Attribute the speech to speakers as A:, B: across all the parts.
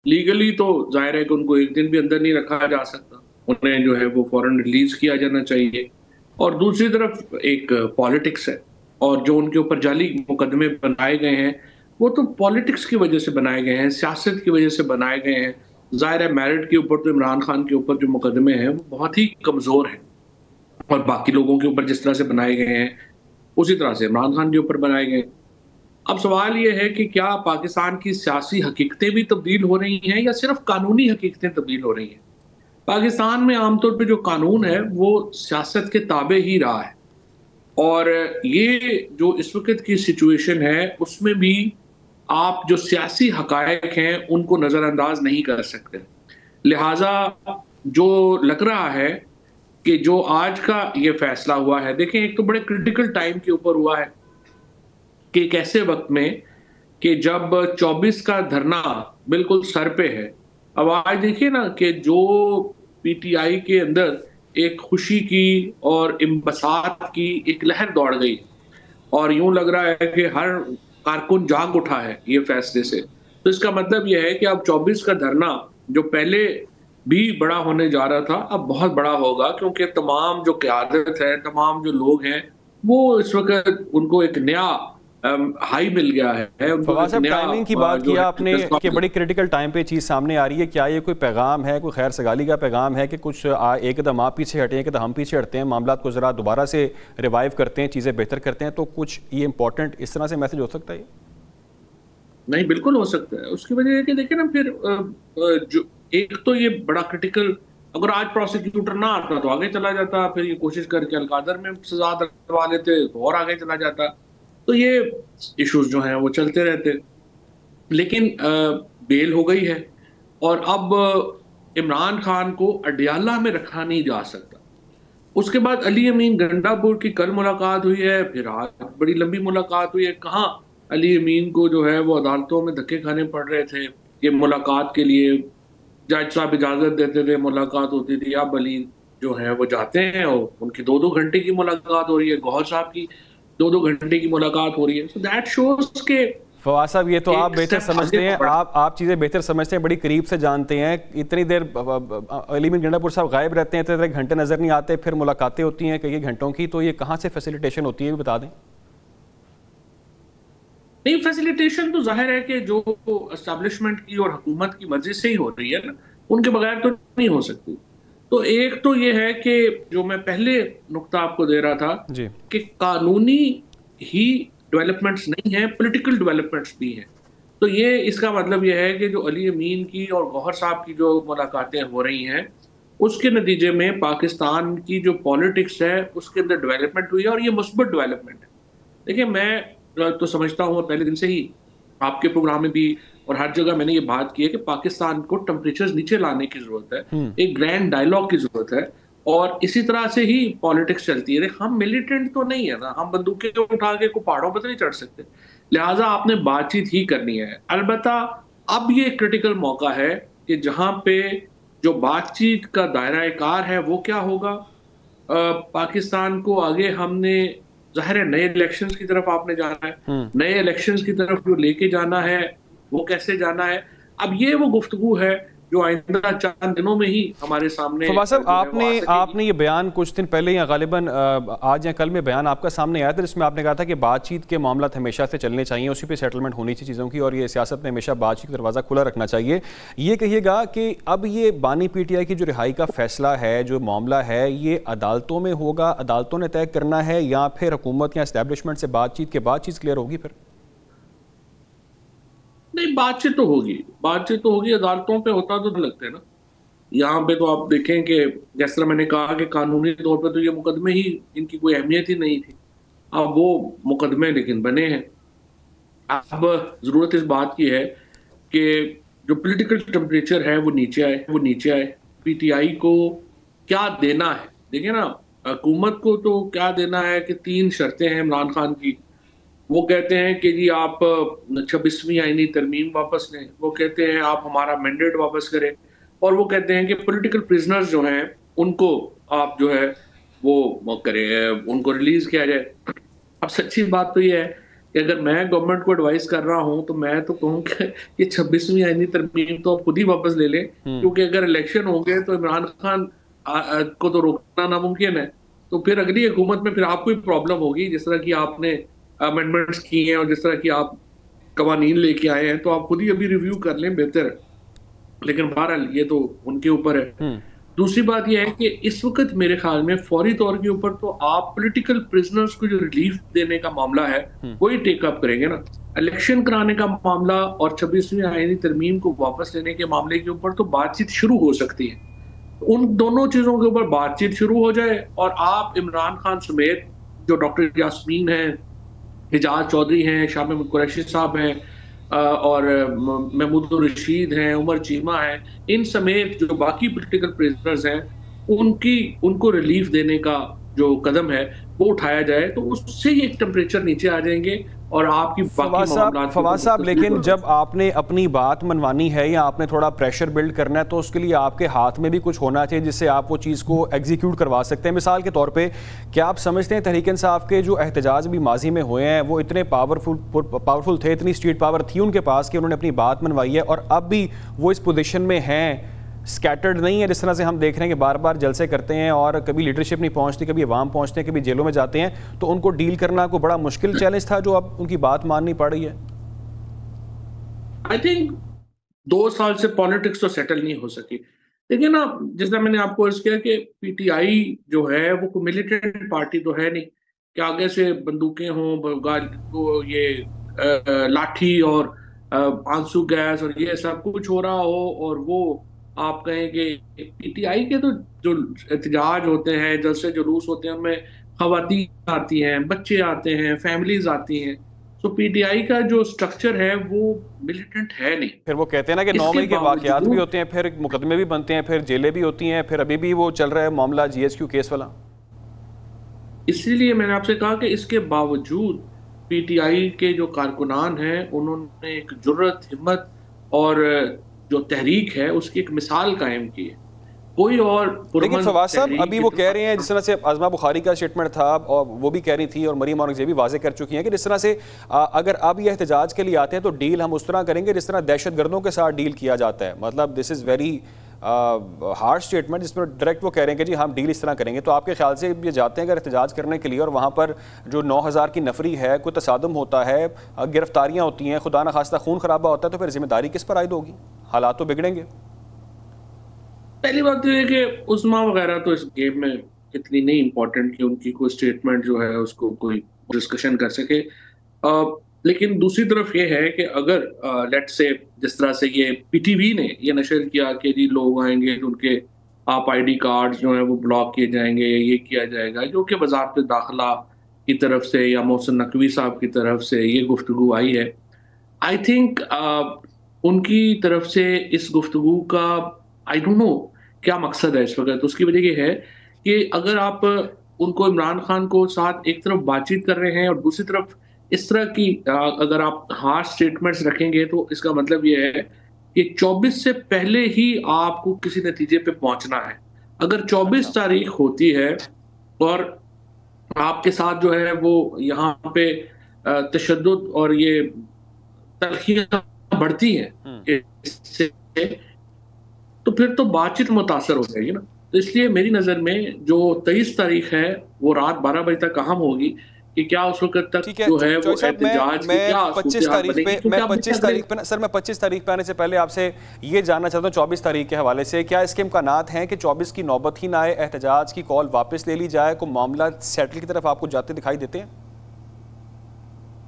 A: Legally तो जाहिर है कि उनको एक दिन भी अंदर नहीं रखा जा सकता, उन्हें जो है वो फौरन रिलीज किया जाना चाहिए। और दूसरी तरफ एक पॉलिटिक्स है, और जो उनके ऊपर जाली मुकदमे बनाए गए हैं वो तो पॉलिटिक्स की वजह से बनाए गए हैं, सियासत की वजह से बनाए गए हैं। जाहिर है मेरिट के ऊपर तो इमरान खान के ऊपर जो मुकदमे हैं वो बहुत ही कमजोर हैं, और बाकी लोगों के ऊपर जिस तरह से बनाए गए हैं उसी तरह से इमरान खान के ऊपर बनाए गए हैं। अब सवाल ये है कि क्या पाकिस्तान की सियासी हकीकतें भी तब्दील हो रही हैं या सिर्फ कानूनी हकीकतें तब्दील हो रही हैं? पाकिस्तान में आमतौर पे जो कानून है वो सियासत के ताबे ही रहा है, और ये जो इस वक्त की सिचुएशन है उसमें भी आप जो सियासी हकायक हैं उनको नजरअंदाज नहीं कर सकते। लिहाजा जो लग रहा है कि जो आज का ये फैसला हुआ है, देखें एक तो बड़े क्रिटिकल टाइम के ऊपर हुआ है कि एक ऐसे वक्त में कि जब 24 का धरना बिल्कुल सर पे है। अब आज देखिए ना कि जो पीटीआई के अंदर एक खुशी की और इंबसात की एक लहर दौड़ गई, और यूं लग रहा है कि हर कारकुन जाग उठा है ये फैसले से। तो इसका मतलब यह है कि अब 24 का धरना जो पहले भी बड़ा होने जा रहा था अब बहुत बड़ा होगा, क्योंकि तमाम जो क़यादत है, तमाम जो लोग हैं, वो इस वक्त उनको एक नया हाई मिल गया है, उनको
B: फवाद
A: एक
B: साहब,
A: नया
B: टाइमिंग की बात
A: जो
B: किया
A: है
B: आपने
A: जज्बा
B: कि
A: मिल।
B: बड़ी क्रिटिकल टाइम पे चीज़ सामने आ रही है। क्या ये कोई पैगाम है, कोई खैर सगाली का पैगाम है कि कुछ एक कदम आप पीछे हटें, एक कदम हम पीछे हटते हैं, मामला को ज़रा दोबारा से रिवाइव करते हैं, चीज़ें बेहतर करते हैं, तो कुछ ये इंपॉर्टेंट इस तरह से मैसेज हो सकता है?
A: नहीं, बिल्कुल हो सकता है। उसकी वजह है कि देखिए ना, फिर जो एक तो ये बड़ा क्रिटिकल, अगर आज प्रोसिक्यूटर ना आता तो आगे चला जाता, फिर ये कोशिश करके अलकादर में सजा दिलवा लेते तो और आगे चला जाता। तो ये इश्यूज जो हैं वो चलते रहते। लेकिन बेल हो गई है, और अब इमरान खान को अडियाला में रखा नहीं जा सकता। उसके बाद अली अमीन गंडापुर की कल मुलाकात हुई है, फिर आज बड़ी लंबी मुलाकात हुई है। कहाँ अली अमीन को जो है वो अदालतों में धक्के खाने पड़ रहे थे ये मुलाकात के लिए, जज साहब इजाजत देते थे, मुलाकात होती थी। अब अली जो है वो जाते हैं और उनकी 2-2 घंटे की मुलाकात हो रही है, गौहर साहब की 2-2 घंटे की मुलाकात हो रही है। सो दैट शोज के
B: फवाद साहब, ये तो आप
A: एक
B: बेहतर
A: स्टेप आगे
B: समझते हैं,
A: बढ़ा।
B: आप चीज़ें बेहतर समझते हैं, बड़ी करीब से जानते हैं। इतनी देर अली मीर गंडापुर साहब गायब रहते हैं, इतने देर घंटे नज़र नहीं आते, फिर मुलाकातें होती हैं कई घंटों की, तो ये कहाँ से फैसिलिटेशन होती है, ये भी बता दें।
A: नहीं, फैसिलिटेशन तो जाहिर है कि जो एस्टेब्लिशमेंट की और हुकूमत की मर्जी से ही हो रही है ना, उनके बगैर तो नहीं हो सकती। तो एक तो ये है कि जो मैं पहले नुक्ता आपको दे रहा था
B: जी।
A: कि कानूनी ही डेवलपमेंट्स नहीं है, पॉलिटिकल डेवलपमेंट्स भी हैं। तो ये इसका मतलब ये है कि जो अली अमीन की और गौहर साहब की जो मुलाकातें हो रही हैं उसके नतीजे में पाकिस्तान की जो पॉलिटिक्स है उसके अंदर डेवलपमेंट हुई है, और ये मुस्बत डेवलपमेंट है। देखिए मैं तो समझता हूँ, और पहले दिन से ही आपके प्रोग्राम में भी और हर जगह मैंने ये बात की है कि पाकिस्तान को टेम्परेचर नीचे लाने की जरूरत है,
B: हम्म।
A: एक ग्रैंड डायलॉग की जरूरत है, और इसी तरह से ही पॉलिटिक्स चलती है। हम मिलिटेंट तो नहीं है ना, हम बंदूकें उठा के को पहाड़ों पर तो नहीं चढ़ सकते। लिहाजा आपने बातचीत ही करनी है। अलबत्ता अब ये क्रिटिकल मौका है कि जहां पे जो बातचीत का दायरा कार है वो क्या होगा। पाकिस्तान को आगे हमने ज़ाहिर है नए इलेक्शंस की तरफ आपने जाना है,
B: हम्म।
A: नए इलेक्शंस की तरफ जो लेके जाना है वो कैसे जाना है। अब ये वो गुफ्तगू है जो आइंदा चंद दिनों में ही हमारे सामने
B: फवाद साहब,
A: जो है वो
B: आपने
A: आ सकेगी।
B: आपने ये बयान कुछ दिन पहले या गालिबन आज या कल में बयान आपका सामने आया था, जिसमें आपने कहा था कि बातचीत के मामला हमेशा से चलने चाहिए, उसी पे सेटलमेंट होनी चाहिए चीज़ों की, और ये सियासत में हमेशा बातचीत का दरवाज़ा खुला रखना चाहिए। ये कहिएगा कि अब ये बानी पीटीआई की जो रिहाई का फैसला है, जो मामला है, ये अदालतों में होगा, अदालतों ने तय करना है, या फिर हुकूमत या इस्टेब्लिशमेंट से बातचीत के बाद चीज़ क्लियर होगी फिर?
A: नहीं, बातचीत तो होगी, बातचीत तो होगी। अदालतों पे होता तो लगता है ना, यहाँ पे तो आप देखें कि जिस तरह मैंने कहा कि कानूनी तौर पे तो ये मुकदमे ही, इनकी कोई अहमियत ही नहीं थी। अब वो मुकदमे लेकिन बने हैं। अब जरूरत इस बात की है कि जो पॉलिटिकल टेम्परेचर है वो नीचे आए, वो नीचे आए। पीटीआई को क्या देना है, देखिए ना, हुकूमत को तो क्या देना है कि 3 शर्तें हैं इमरान खान की। वो कहते हैं कि जी आप 26वीं आईनी तरमीम वापस लें, वो कहते हैं आप हमारा मैंडेट वापस करें, और वो कहते हैं कि पॉलिटिकल प्रिजनर्स जो हैं उनको आप जो है वो करें, उनको रिलीज किया जाए। अब सच्ची बात तो ये है कि अगर मैं गवर्नमेंट को एडवाइस कर रहा हूं तो मैं तो कहूँ कि ये 26वीं आईनी तरमीम तो खुद ही वापस ले लें,
B: हम्म।
A: क्योंकि अगर इलेक्शन हो गए तो इमरान खान को तो रोकना नामुमकिन है। तो फिर अगली हुकूमत में फिर आपको ही प्रॉब्लम होगी, जिस तरह की आपने अमेंडमेंट्स की हैं और जिस तरह की आप कवानीन लेके आए हैं, तो आप खुद ही अभी रिव्यू कर लें, बेहतर है। लेकिन बहरहाल ये तो उनके ऊपर है।
B: हम्म।
A: दूसरी बात यह है कि इस वक्त मेरे ख्याल में फौरी तौर के ऊपर तो आप पॉलिटिकल प्रिजनर्स को जो रिलीफ देने का मामला है
B: हम्म।
A: वही टेकअप करेंगे ना। इलेक्शन कराने का मामला और 26वीं आईनी तरमीम को वापस लेने के मामले के ऊपर तो बातचीत शुरू हो सकती है। उन दोनों चीजों के ऊपर बातचीत शुरू हो जाए और आप इमरान खान समेत जो डॉक्टर यास्मीन है, हिजाज चौधरी हैं, शाह महमूद कुरैशी साहब हैं, और महमूद रशीद हैं, उमर चीमा हैं, इन समेत जो बाकी पॉलिटिकल प्रिजनर्स हैं, उनकी उनको रिलीफ देने का जो कदम है वो उठाया जाए, तो उससे ही एक टेम्परेचर नीचे आ जाएंगे और आपकी बाकी मामला के ऊपर
B: फवाद साहब,
A: गुफ्तगू
B: लेकिन
A: होगी।
B: जब आपने अपनी बात मनवानी है या आपने थोड़ा प्रेशर बिल्ड करना है तो उसके लिए आपके हाथ में भी कुछ होना चाहिए जिससे आप वो चीज़ को एग्जीक्यूट करवा सकते हैं। मिसाल के तौर पे क्या आप समझते हैं तहरीक इंसाफ के जो एहतजाज भी माजी में हुए हैं वो इतने पावरफुल थे, इतनी स्ट्रीट पावर थी उनके पास कि उन्होंने अपनी बात मनवाई है और अब भी वो इस पोजिशन में हैं, स्कैटर्ड नहीं है जिस तरह से हम देख रहे हैं कि बार बार जलसे करते हैं और कभी लीडरशिप नहीं पहुंचती, कभी अवाम पहुंचते हैं, कभी जेलों में जाते हैं, तो उनको डील करना को बड़ा मुश्किल चैलेंज था जो अब उनकी बात माननी पड़ रही है?
A: आई थिंक 2 साल से पॉलिटिक्स तो सेटल नहीं हो सकी। देखिए ना, जैसा मैंने आपको अर्ज किया कि पीटीआई जो है वो मिलिटेंट पार्टी तो है नहीं कि आगे से बंदूकें हों, वो ये लाठी और आंसू गैस और ये सब कुछ हो रहा हो, और वो आप कहें कि पीटीआई के तो जो एहतजाज होते हैं, जलसे जुलूस होते हैं, उनमें खवातीन आती हैं, बच्चे आते हैं, फैमिलीज आती हैं। तो पीटीआई का जो स्ट्रक्चर है वो मिलिटेंट है नहीं।
B: फिर वो कहते हैं ना कि 9
A: इसके
B: मई के वाकयात भी
A: बावजूद,
B: होते हैं, फिर मुकदमे भी बनते हैं, फिर जेलें भी होती हैं, फिर अभी भी वो चल रहा है मामला जीएचक्यू केस वाला।
A: इसीलिए मैंने आपसे कहा कि इसके बावजूद पीटीआई के जो कारकुनान हैं उन्होंने एक जुर्रत, हिम्मत और जो तहरीक है उसकी एक मिसाल कायम की है। कोई और
B: लेकिन
A: पुरमन
B: फवाद साहब
A: तहरीक
B: अभी वो कह रहे हैं,
A: जितना।
B: जिस तरह से अज़मा बुखारी का स्टेटमेंट था और वो भी कह रही थी और मरीम औरंगज़ेब भी वाजे कर चुकी हैं कि जिस तरह से अगर अब ये एहतजाज के लिए आते हैं तो डील हम उस तरह करेंगे जिस तरह दहशत गर्दों के साथ डील किया जाता है। मतलब this is very hard statement जिसमें डायरेक्ट वो कह रहे हैं कि जी हम डील इस तरह करेंगे। तो आपके ख्याल से ये जाते हैं अगर एहतजाज करने के लिए और वहाँ पर जो 9,000 की नफरी है, कोई तसादम होता है, गिरफ्तारियाँ होती हैं, खुदा न खास्ता खून खराबा होता है, तो फिर जिम्मेदारी किस पर आयद होगी? हालात तो बिगड़ेंगे।
A: पहली बात तो ये कि उस्मा वगैरह तो इस गेम में इतनी नहीं इंपॉर्टेंट कि उनकी कोई स्टेटमेंट जो है उसको कोई डिस्कशन कर सके। लेकिन दूसरी तरफ ये है कि अगर लेट से जिस तरह से ये पीटीवी ने ये नशर किया कि जी लोग आएंगे तो उनके आप आईडी कार्ड जो है वो ब्लॉक किए जाएंगे, ये किया जाएगा, जो कि वजारत दाखिला की तरफ से या मोहसिन नकवी साहब की तरफ से ये गुफ्तगू आई है। आई थिंक उनकी तरफ से इस गुफ्तगू का, आई डोंट नो क्या मकसद है इस वक्त। उसकी वजह ये है कि अगर आप उनको, इमरान खान को साथ एक तरफ बातचीत कर रहे हैं और दूसरी तरफ इस तरह की अगर आप हार्श स्टेटमेंट्स रखेंगे तो इसका मतलब ये है कि 24 से पहले ही आपको किसी नतीजे पे पहुंचना है। अगर
B: अच्छा।
A: 24 तारीख होती है और आपके साथ जो है वो यहाँ पे तशद्दुद और ये तलखियां बढ़ती हैं
B: हम्म।
A: इससे, तो फिर तो बातचीत मुतासर हो जाएगी ना। तो इसलिए मेरी नजर में जो 23 तारीख है वो रात 12 बजे तक अहम होगी कि क्या उस वक्त तक
B: ठीक है
A: जो है वो
B: चौधरी साहब,
A: एहतजाज की
B: मैं
A: क्या सूरत
B: 25
A: हाल
B: तारीख पे
A: बनेगी, क्योंकि
B: मैं
A: आप देखें
B: 25
A: अगले।
B: तारीख पे ना सर, मैं 25 तारीख पे आने से पहले आपसे ये जानना चाहता हूँ 24 तारीख के हवाले से क्या इसके इम्कानात हैं कि 24 की नौबत ही ना आए, एहतजाज की कॉल वापस ले ली जाए, को मामला सेटल की तरफ आपको जाते दिखाई देते हैं?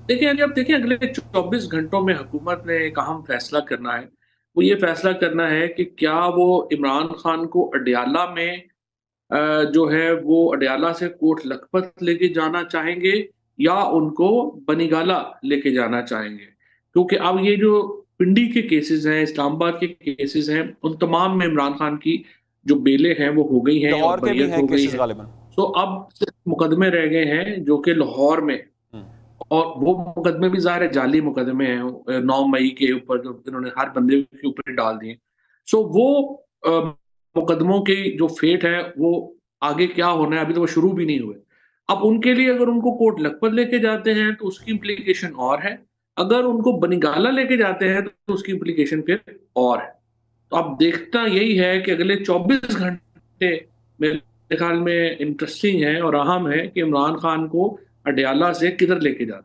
A: देखिए अगर आप देखें अगले 24 घंटों में हुकूमत ने एक अहम फैसला करना है। वो ये फैसला करना है कि क्या वो इमरान खान को अडयाला में जो है वो अडयाला से कोट लखपत लेके जाना चाहेंगे या उनको बनीगाला लेके जाना चाहेंगे। क्योंकि अब ये जो पिंडी के केसेस हैं, इस्लामाबाद के केसेस हैं, उन तमाम में इमरान खान की जो बेलें हैं वो हो गई हैं और
B: लाहौर के भी
A: बरियत
B: हैं
A: हो गई
B: केसेस
A: है।
B: गालिबन।
A: तो अब सिर्फ मुकदमे रह गए हैं जो कि लाहौर में,
B: हम्म।
A: और वो मुकदमे भी ज़ाहिर है जाली मुकदमे हैं, 9 मई के ऊपर जो इन्होंने हर बंदे के ऊपर डाल दिए। सो वो मुकदमों की जो फेट है वो आगे क्या होना है, अभी तो वो शुरू भी नहीं हुए। अब उनके लिए अगर उनको कोर्ट लखपत लेके जाते हैं तो उसकी इम्प्लीकेशन और है, अगर उनको बनिगाला लेके जाते हैं तो उसकी इम्प्लीकेशन फिर और है। तो अब देखना यही है कि अगले 24 घंटे मेरे ख्याल में इंटरेस्टिंग है और अहम है कि इमरान खान को अडयाला से किधर लेके जाते हैं।